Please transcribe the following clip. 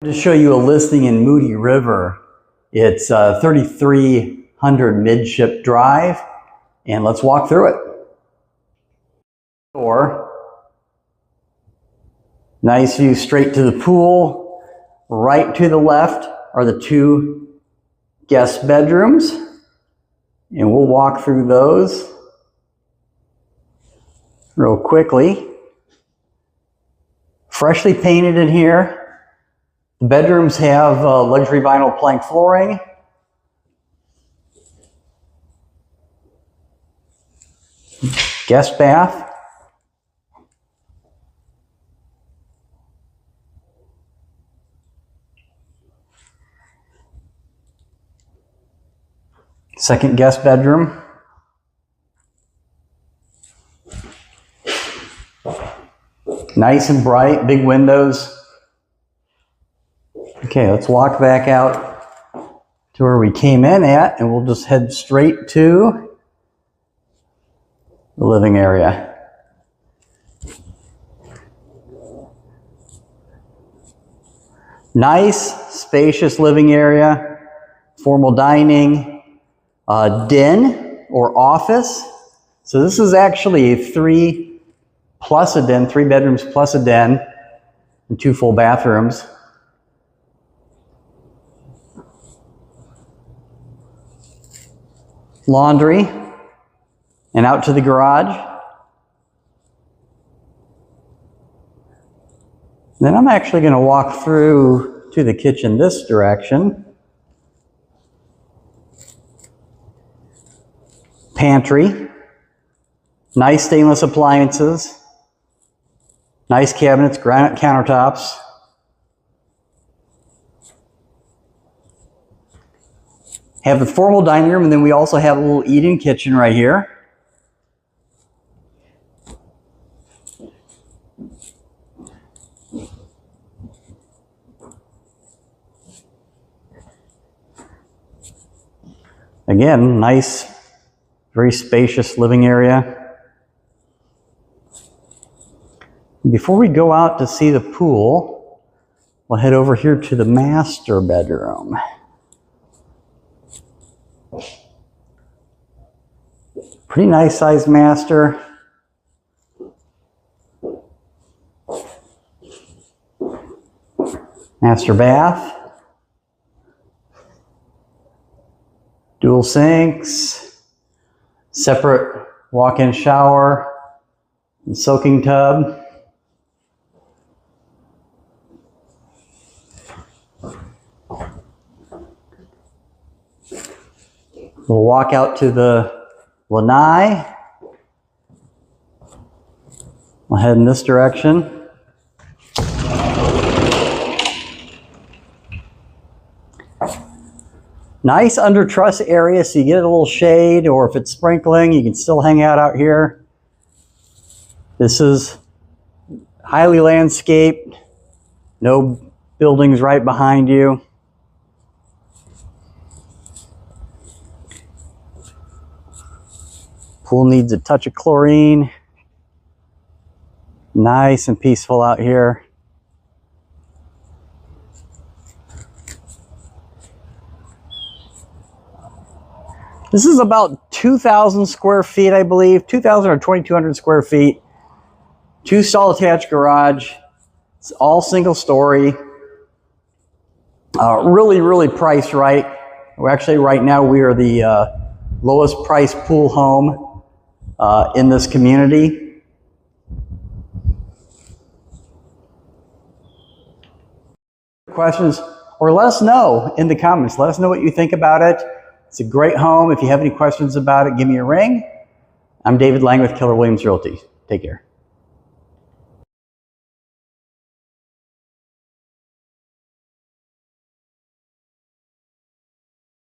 To show you a listing in Moody River. It's 3300 Midship Drive, and let's walk through it. Door. Nice view straight to the pool. Right to the left are the two guest bedrooms, and we'll walk through those real quickly. Freshly painted in here. The bedrooms have luxury vinyl plank flooring. Guest bath. Second guest bedroom. Nice and bright, big windows. Okay, let's walk back out to where we came in at, and we'll just head straight to the living area. Nice, spacious living area, formal dining, den or office. So this is actually a three bedrooms plus a den, and two full bathrooms. Laundry, and out to the garage. Then I'm actually going to walk through to the kitchen this direction. Pantry, nice stainless appliances, nice cabinets, granite countertops. Have the formal dining room, and then we also have a little eat-in kitchen right here. Again, nice, very spacious living area. Before we go out to see the pool, we'll head over here to the master bedroom. Pretty nice sized master. Master bath. Dual sinks. Separate walk-in shower and soaking tub. We'll walk out to the lanai. We'll head in this direction. Nice under truss area, so you get a little shade, or if it's sprinkling, you can still hang out here. This is highly landscaped. No buildings right behind you. Pool needs a touch of chlorine. Nice and peaceful out here. This is about 2,000 square feet, I believe. 2,000 or 2,200 square feet. Two stall attached garage. It's all single story. Really priced right. We're actually, right now, we are the lowest priced pool home in this community. Questions, or let us know in the comments. Let us know what you think about it. It's a great home. If you have any questions about it, give me a ring. I'm David Lang with Keller Williams Realty. Take care.